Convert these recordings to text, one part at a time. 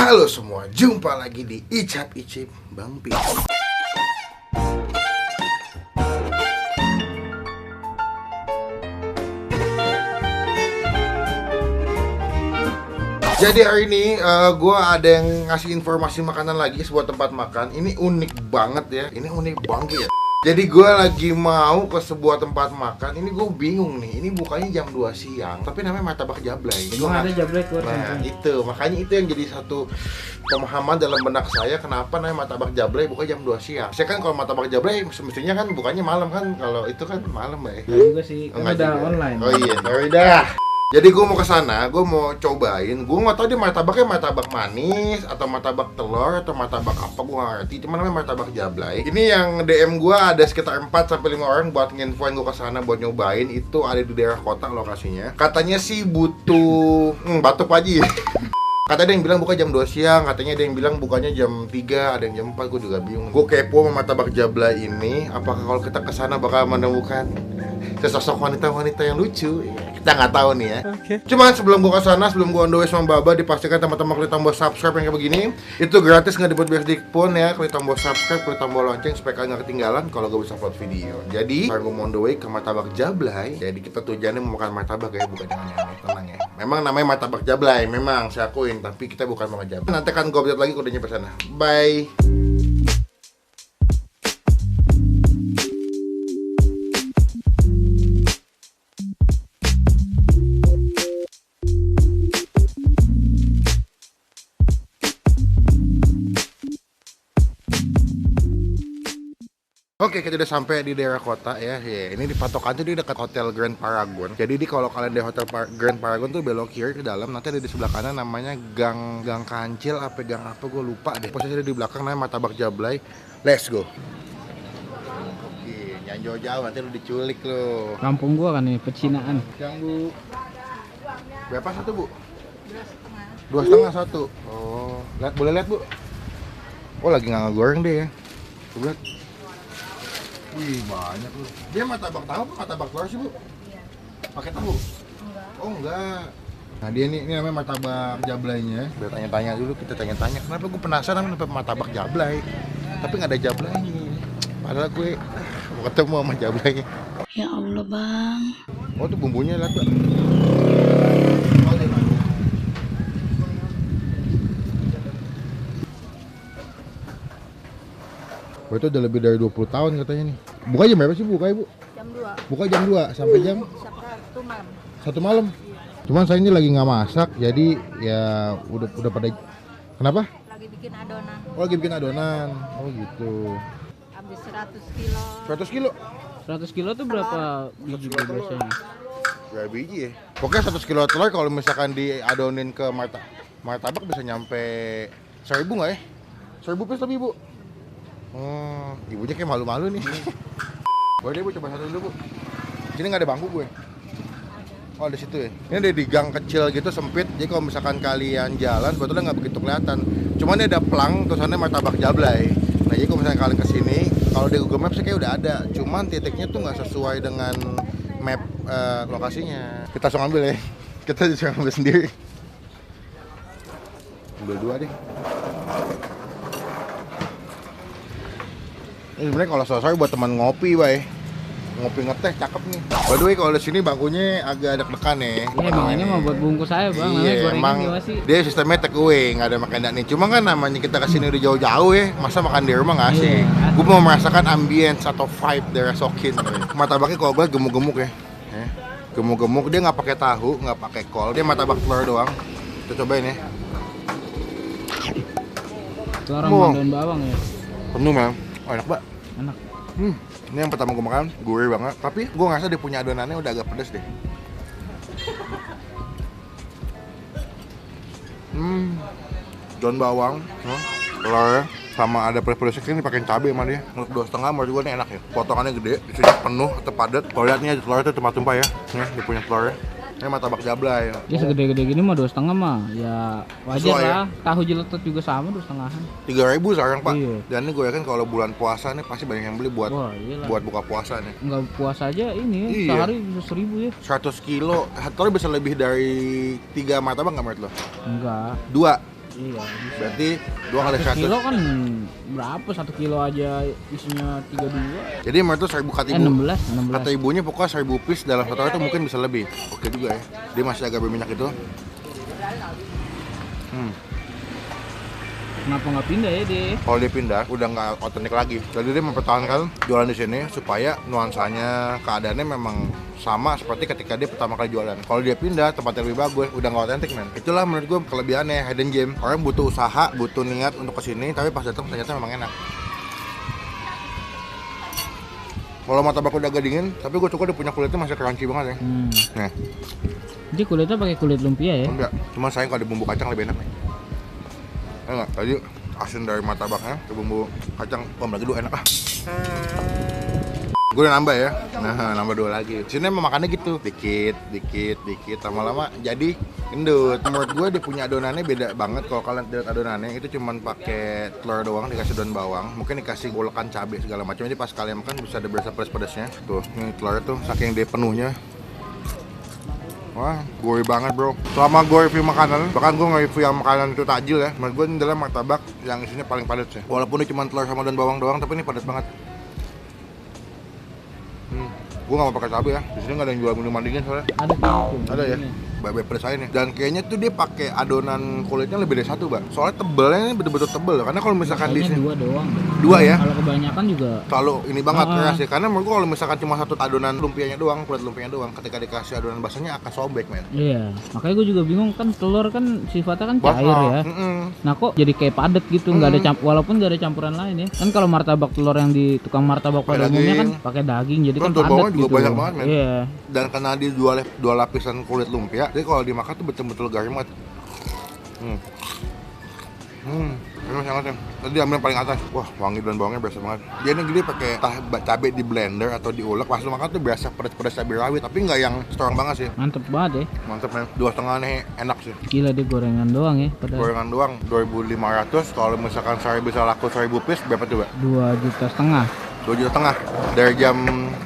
Halo semua, jumpa lagi di Icap Icip Bang Pi. Jadi hari ini gue ada yang ngasih informasi makanan lagi, sebuah tempat makan. Ini unik banget ya, ini unik banget ya. Jadi gue lagi mau ke sebuah tempat makan. Ini gue bingung nih, ini bukanya jam 2 siang, tapi namanya Martabak Jablay. Emang ada Jablay keluar? Nah itu, makanya itu yang jadi satu pemahaman dalam benak saya kenapa namanya Martabak Jablay buka jam 2 siang. Saya kan kalau Martabak Jablay semestinya kan bukanya malam kan, kalau itu kan malam ya. Nah juga sih, kan Enggak udah juga. online. Oh iya, udah. Jadi gue mau ke sana, gue mau cobain. Gue nggak tahu dia martabaknya martabak manis atau martabak telur atau martabak apa, gue nggak ngerti. Cuma namanya Martabak Jablay. Ini yang DM gue ada sekitar 4 sampai 5 orang buat nginfoin gue ke sana buat nyobain. Itu ada di daerah kota lokasinya. Katanya sih butuh Batu Paji. Kata ada yang bilang buka jam 2 siang, katanya ada yang bilang bukanya jam 3, ada yang jam 4, gue juga bingung. Gue kepo sama Martabak Jablay ini, apakah kalau kita kesana bakal menemukan sesosok wanita-wanita yang lucu? Kita nggak tahu nih ya. Oke. Cuman sebelum gue kesana, sebelum gue on the way sama Baba, dipastikan teman-teman klik tombol subscribe yang kayak begini. Itu gratis, nggak dibuat biar sedikit pun ya. Klik tombol subscribe, klik tombol lonceng supaya kalian nggak ketinggalan kalau gue bisa upload video. Jadi, sekarang gue mau on the way ke Martabak Jablay. Jadi kita tujuannya mau makan martabak ya, bukan yang aneh-aneh, tenang ya. Memang namanya Martabak Jablay, memang saya akuin, tapi kita bukan mau ngejablay. Nanti kan gue update lagi kalau udah nyampe sana. Bye. Oke, kita udah sampai di daerah kota ya. Ini di patokan tuh di dekat Hotel Grand Paragon. Jadi kalau kalian di Hotel Grand Paragon tuh belok kiri ke dalam, nanti ada di sebelah kanan namanya Gang Kancil apa Gang apa gue lupa deh. Posisi di belakang namanya Martabak Jablay. Let's go. Oke, jangan jauh-jauh nanti lu diculik lo. Kampung gua kan nih, pecinaan. Yang Bu. Berapa satu, Bu? 2,5 satu. Oh, lihat boleh lihat, Bu. Oh, lagi nggak ngegoreng deh ya. Coba lihat. Wih, banyak loh. Dia martabak tahu apa martabak telur sih, Bu? Iya. Pakai tahu? Enggak. Oh, enggak. Nah, dia ini namanya Martabak Jablaynya. Biar tanya-tanya dulu, kita tanya-tanya. Kenapa gue penasaran kenapa Martabak Jablay? Tapi nggak ada Jablaynya. Padahal gue mau ketemu sama Jablaynya. Ya Allah, Bang. Oh, tuh bumbunya lihat, Mbak. Oh, itu udah lebih dari 20 tahun katanya nih. Buka jam berapa sih buka, Ibu? Jam 2. Buka jam 2 sampai jam Sabtu malam. 1 malam. Cuman saya ini lagi nggak masak, jadi ya udah pada. Kenapa? Lagi bikin adonan. Oh, lagi bikin adonan. Oh gitu. Habis 100 kilo. 100 kilo? 100 kilo tuh berapa biji kilo telur. biasanya? Berapa biji ya? Pokoknya 100 kilo telur kalau misalkan diadonin ke martabak bisa nyampe 1000 nggak ya? 1000 piece lebih, Bu. Oh, ibunya kayak malu-malu nih. Boleh deh, Bu, coba satu dulu, Bu. Sini nggak ada bangku gue. Oh, di situ ya. Ini ada di gang kecil gitu sempit. Jadi kalau misalkan kalian jalan, sebetulnya nggak begitu kelihatan. Cuman ini ada plang tulisannya Martabak Jablay. Nah, jadi kalau misalkan kalian kesini, kalau di Google Maps sih kayak udah ada. Cuman titiknya tuh nggak sesuai dengan map lokasinya. Kita langsung ambil ya. Kita bisa ambil sendiri. Ambil 2 deh. Ini sebenarnya kalau sore-sore buat teman ngopi, Bay. Ngopi ngeteh cakep nih. By the way, kalau di sini bangkunya agak deg-degan ya. Iya, emang ini mah buat bungkus saya, Bang. Namanya Iya, gorengan emang gimana sih? dia sistemnya take away, nggak ada makan nih. Cuma kan namanya kita kesini udah jauh-jauh ya, masa makan di rumah nggak asik. Iya. Gue mau merasakan ambience atau vibe dari Sokin. Martabaknya kalau gue gemuk-gemuk ya. Gemuk-gemuk, dia nggak pakai tahu, nggak pakai kol, dia martabak telur doang. Kita cobain ya. Telur sama daun bawang ya. Penuh memang. Oh, enak, Mbak. Enak. Ini yang pertama gue makan, gurih banget. Tapi gue ngerasa dia punya adonannya udah agak pedas deh. Daun bawang, telur, sama ada pedas-pedasnya. Ini pakai cabai sama dia. Untuk 2,5 menurut gue ini enak ya. Potongannya gede, isinya penuh atau padat. Kalau lihat nih ada telur itu tumpah-tumpah ya. Nih, dia punya telurnya. Ini Martabak Jablay. Ya segede-gede gini mah 2,5 mah. Ya wajar Sesuai ya? lah. Tahu jeletot juga sama 2,5-an. 3.000 sekarang, Pak. Iya. Dan ini gue yakin kalau bulan puasa nih pasti banyak yang beli buat Wah, iyalah. buat buka puasa nih. Enggak puas aja ini Iya. sehari bisa 1.000 ya. 100 kilo, telur bisa lebih dari 3 martabak nggak menurut lo? Enggak. 2. Iya, bisa. Berarti 2 kali 100. Kilo kan berapa? 1 kilo aja isinya 32. Jadi menurut tuh 1000 kata ibu. 16. Kata ibunya pokoknya 1000 piece dalam satu hari itu mungkin bisa lebih. Oke juga ya. Dia masih agak berminyak itu. Kenapa nggak pindah ya dia? Kalau dia pindah udah nggak otentik lagi. Jadi dia mempertahankan jualan di sini supaya nuansanya, keadaannya memang sama seperti ketika dia pertama kali jualan. Kalau dia pindah tempatnya lebih bagus, udah nggak otentik men. Itulah menurut gue kelebihannya hidden gem. Orang butuh usaha, butuh niat untuk kesini, tapi pas datang ternyata memang enak. Kalau martabak udah agak dingin, tapi gue suka dia punya kulitnya masih crunchy banget ya. Nah, Jadi kulitnya pakai kulit lumpia ya? enggak. Cuma sayang kalau ada bumbu kacang lebih enak nih. Enggak, tadi asin dari martabaknya ke bumbu kacang, lagi 2 enak ah. Gue udah nambah ya, nah nambah 2 lagi. Sini emang makannya gitu, dikit, lama-lama jadi gendut. Menurut gue dia punya adonannya beda banget. Kalau kalian lihat adonannya itu cuman pakai telur doang, dikasih daun bawang, mungkin dikasih golekan cabai segala macam. Jadi pas kalian makan bisa ada berasa pedas-pedasnya. Tuh, ini telur tuh saking dia penuhnya. Wah, gurih banget bro. Selama gue review makanan, bahkan gue nge-review yang makanan itu takjil ya, menurut gue ini adalah martabak yang isinya paling padat sih. Walaupun ini cuma telur sama daun bawang doang, tapi ini padat banget. Gue gak mau pakai cabai ya. Di sini nggak ada yang jual minuman dingin soalnya. Ada ya. Baik pedas aja nih. Dan kayaknya tuh dia pakai adonan kulitnya lebih dari 1, Mbak. Soalnya tebelnya ini betul-betul tebel. Karena kalau misalkan di sini 2 doang. 2 ya. Kalau kebanyakan juga Selalu ini banget keras ya. Karena menurut gue kalau misalkan cuma 1 adonan lumpianya doang, kulit lumpianya doang, ketika dikasih adonan basahnya akan sobek, men. Iya, makanya gue juga bingung kan telur kan sifatnya kan cair ya. Nah kok jadi kayak padat gitu, nggak ada walaupun nggak ada campuran lain ya. Kan kalau martabak telur yang di tukang martabak pada umumnya kan pakai daging, jadi kan telur bawangnya padat juga gitu. banyak banget, men. Iya. Dan karena dia 2 lapisan kulit lumpia, jadi kalau dimakan tuh betul-betul garing banget. Enak banget ya. Tadi ambil yang paling atas. Wah, wangi dan bawangnya berasa banget. Dia ini gini pakai cabai di blender atau diulek, pas lu makan tuh berasa pedas-pedas cabai rawit, tapi nggak yang strong banget sih. Mantep banget ya. Mantep men. 2,5 nih enak sih. Gila dia gorengan doang ya. Padahal Gorengan doang 2.500. Kalau misalkan sehari bisa laku 1000 piece berapa coba? 2,5 juta. 2,5 juta dari jam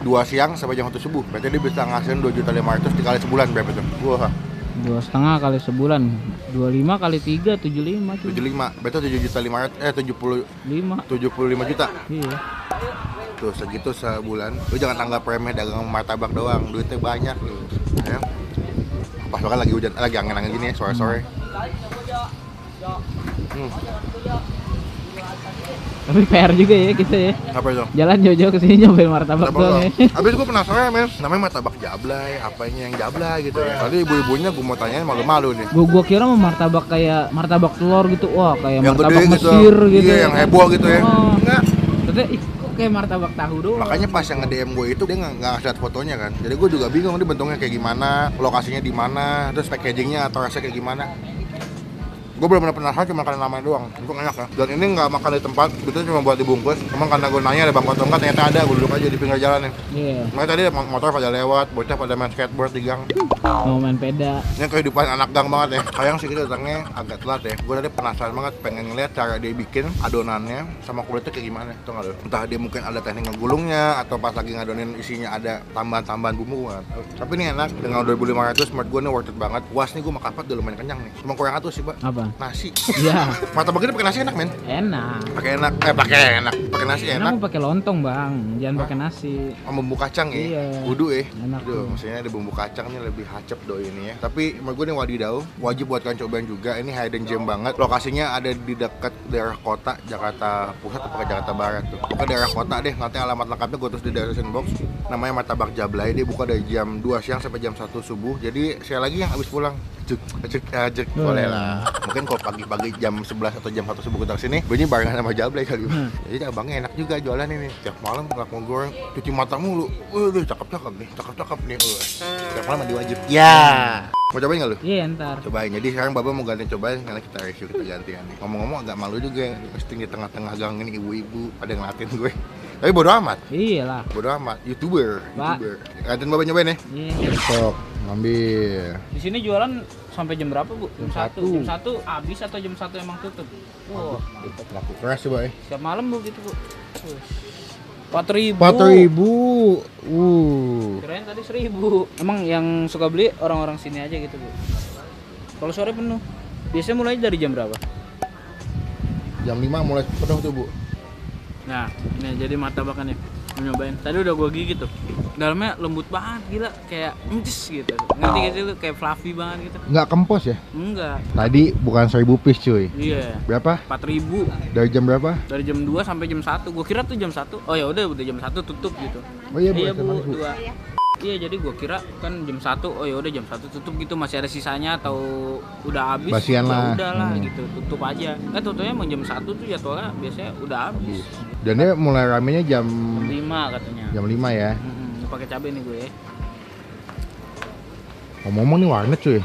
2 siang sampai jam 1 subuh. Berarti dia bisa ngasihin 2.500.000 dikali sebulan berapa tuh? Wah. 2,5 kali sebulan, 25 kali 3, 75 tuh. 75, berarti 75 juta. Iya. Tuh segitu sebulan. Lu jangan anggap remeh dagang martabak doang, duitnya banyak lu. Ya. Pas banget lagi hujan, lagi angin-angin gini ya, sore-sore. Tapi PR juga ya kita ya. Apa itu? Jalan jauh-jauh ke sini nyobain martabak doang ya. Habis gue penasaran men, namanya martabak jablay, apanya yang jablay gitu ya. Tadi ibu-ibunya gue mau tanyain malu-malu nih. Gua kira mau martabak kayak martabak telur gitu. Wah, kayak Yang martabak gede Mesir gitu. Iya, yang heboh gitu ya. Oh. Enggak. Ternyata kok kayak martabak tahu doang. Makanya pas yang nge-DM gue itu dia nggak ngasih lihat fotonya kan. Jadi gue juga bingung dia bentuknya kayak gimana, lokasinya di mana, terus packagingnya atau rasanya kayak gimana. Gue benar-benar penasaran cuma karena namanya doang. Itu enak ya. Dan ini nggak makan di tempat, itu cuma buat dibungkus. Cuman karena gue nanya ada bangku atau enggak, ternyata ada. Gue duduk aja di pinggir jalan nih. Iya. Makanya tadi motor pada lewat, bocah pada main skateboard di gang. Mau main peda. Ini kehidupan anak gang banget ya. Sayang sih kita datangnya agak telat ya. Gue tadi penasaran banget pengen ngeliat cara dia bikin adonannya sama kulitnya kayak gimana. Tuh nggak lo? Entah dia mungkin ada teknik ngegulungnya atau pas lagi ngadonin isinya ada tambahan-tambahan bumbu kan. Tapi ini enak dengan 2.500 menurut gue ini worth it banget. Puas nih gue makan udah lumayan kenyang nih. Cuma kurang satu sih, Pak. Apa? Nasi. Iya. Martabak ini pakai nasi enak, men. Enak. Pakai enak. Pakai nasi Enak enak. mau pakai lontong, Bang. Jangan pakai nasi. Sama bumbu kacang ya. Iya. Kudu ya. Enak Aduh, tuh. maksudnya ada bumbu kacangnya lebih hacep doi ini ya. Tapi menurut gue ini wadidaw, wajib buat kalian cobain juga. Ini hidden gem banget. Lokasinya ada di dekat daerah kota Jakarta Pusat atau Jakarta Barat tuh. Pokoknya daerah kota deh. Nanti alamat lengkapnya gue tulis di description box. Namanya Martabak Jablay. Dia buka dari jam 2 siang sampai jam 1 subuh. Jadi saya lagi yang habis pulang ajak boleh lah. Mungkin kalau pagi-pagi jam 11 atau jam 1 subuh kita kesini, bunyi barengan sama Jablay kali. Jadi abangnya enak juga jualan ini. Tiap malam nggak mau goreng, cuci mata mulu. Cakep-cakep nih. Tiap malam mandi wajib. Ya. Mau cobain nggak lu? Iya, ntar. Cobain. Jadi sekarang Bapak mau ganti cobain karena kita review, kita gantian nih. Ngomong-ngomong agak malu juga ya. Pasti di tengah-tengah gang ini ibu-ibu pada ngeliatin gue. Tapi bodo amat. Iyalah. Bodo amat. YouTuber. Pak. Gantiin Bapak nyobain ya. Iya. Sok, ambil. Di sini jualan sampai jam berapa, Bu? Jam 1. 1. Jam 1 habis atau jam 1 emang tutup? Wah, Laku keras coba ya. setiap malam, Bu, gitu, Bu. 4.000. 4.000. Kirain tadi 1.000. Emang yang suka beli orang-orang sini aja gitu, Bu. Kalau sore penuh. Biasanya mulai dari jam berapa? Jam 5 mulai penuh tuh Bu. Nah, ini jadi martabaknya nih. Nyobain. Tadi udah gua gigit tuh. Dalamnya lembut banget, gila, kayak encis gitu. Ngerti gak sih lu? Kayak fluffy banget gitu. Nggak kempos ya? Enggak. Tadi bukan 1000 piece cuy. Iya. Berapa? 4.000 Dari jam berapa? dari jam 2 sampai jam 1. Gua kira tuh jam 1. Oh ya udah jam 1 tutup gitu. Oh iya Bu, Iya es Bu, manis, Bu. 2. Iya, jadi gua kira kan jam 1. Oh ya udah jam 1 tutup gitu, masih ada sisanya atau udah habis. Basian lah. Udah lah gitu, tutup aja. Tutupnya emang jam 1 tuh jadwalnya biasanya udah habis. Dan dia mulai ramenya jam 5 katanya. jam 5 ya. Pakai cabai nih gue ya. Ngomong-ngomong nih warnet cuy.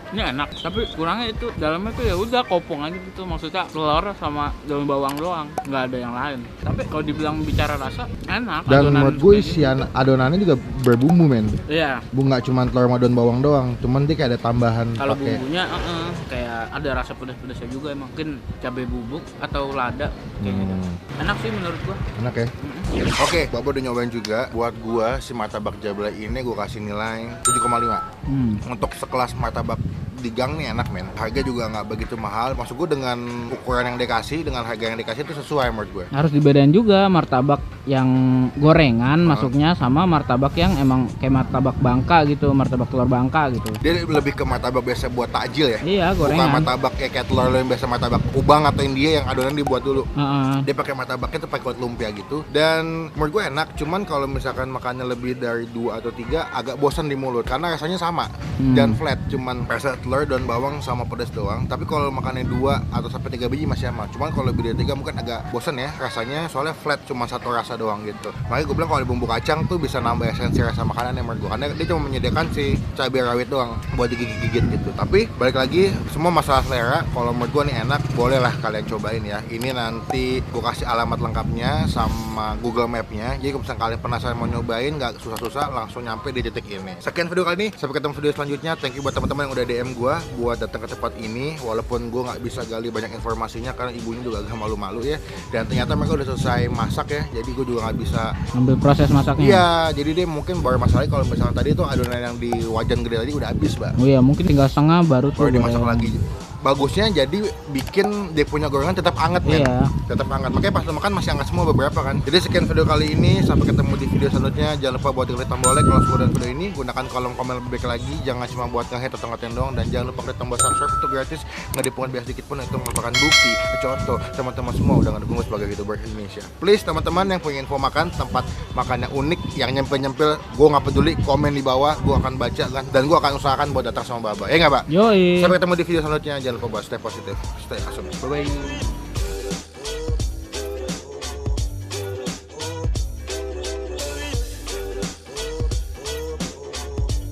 Ini enak, tapi kurangnya itu dalamnya tuh ya udah kopong aja gitu, maksudnya telur sama daun bawang doang, nggak ada yang lain. Tapi kalau dibilang bicara rasa enak. Dan adonan menurut gue kayak isian adonannya juga berbumbu men. Iya. Bu nggak cuma telur sama daun bawang doang, cuman dia kayak ada tambahan Kalau pakai. bumbunya kayak ada rasa pedas-pedasnya juga, emang mungkin cabai bubuk atau lada kayak gitu. Enak sih menurut gua. Enak ya. Oke, Bapak udah nyobain juga. Buat gua si martabak Jabla ini gua kasih nilai 7,5. Untuk sekelas martabak di gang nih enak men. Harga juga nggak begitu mahal. Maksud gue dengan ukuran yang dikasih, dengan harga yang dikasih itu sesuai menurut gue. Harus dibedain juga martabak yang gorengan masuknya sama martabak yang emang kayak martabak Bangka gitu, martabak telur Bangka gitu. Dia lebih ke martabak biasa buat takjil ya. Iya, Bukan gorengan. martabak kayak telur yang biasa martabak Ubang atau India yang adonan dibuat dulu. Heeh. Dia pakai martabaknya tuh pakai kulit lumpia gitu. Dan menurut gue enak, cuman kalau misalkan makannya lebih dari 2 atau 3 agak bosan di mulut karena rasanya sama dan flat, cuman rasa telur dan bawang sama pedas doang. Tapi kalau makannya 2 atau sampai 3 biji masih sama. Cuman kalau lebih dari 3 mungkin agak bosan ya rasanya, soalnya flat cuma satu rasa doang gitu. Makanya gue bilang kalau ada bumbu kacang tuh bisa nambah esensi rasa makanan yang menurut gue, karena dia cuma menyediakan si cabai rawit doang buat digigit-gigit gitu. Tapi balik lagi semua masalah selera. Kalau menurut gue nih enak, boleh lah kalian cobain ya. Ini nanti gue kasih alamat lengkapnya sama Google Map-nya. Jadi kalau misalnya kalian penasaran mau nyobain, nggak susah-susah, langsung nyampe di titik ini. Sekian video kali ini, sampai ketemu video selanjutnya. Thank you buat teman-teman yang udah DM gue buat datang ke tempat ini, walaupun gue nggak bisa gali banyak informasinya karena ibunya juga agak malu-malu ya. Dan ternyata mereka udah selesai masak ya, jadi gue juga nggak bisa Ambil proses masaknya. Iya, jadi dia mungkin baru masalahnya kalau misalnya tadi itu adonan yang di wajan gede tadi udah habis, Mbak. Oh iya, mungkin tinggal setengah baru tuh. Baru dimasak goreng. lagi. Bagusnya jadi bikin dia punya gorengan tetap anget men. Iya. Tetap hangat. Makanya pas lo makan masih hangat semua beberapa kan. Jadi sekian video kali ini, sampai ketemu di video selanjutnya. Jangan lupa buat klik tombol like kalau suka dan video ini, gunakan kolom komen lebih baik lagi. Jangan cuma buat nge-hate atau ngatain doang, dan jangan lupa klik tombol subscribe, itu gratis, nggak dipungut biaya sedikit pun. Itu merupakan bukti contoh teman-teman semua udah ngedukung gue sebagai YouTuber Indonesia. Please teman-teman yang punya info makan, tempat makan yang unik, yang nyempil-nyempil, gue nggak peduli, komen di bawah, gue akan baca kan, dan gue akan usahakan buat datang sama Baba. Ya nggak, Pak? Yoi. Sampai ketemu di video selanjutnya. Jangan lupa buat stay positif, stay awesome. Bye bye.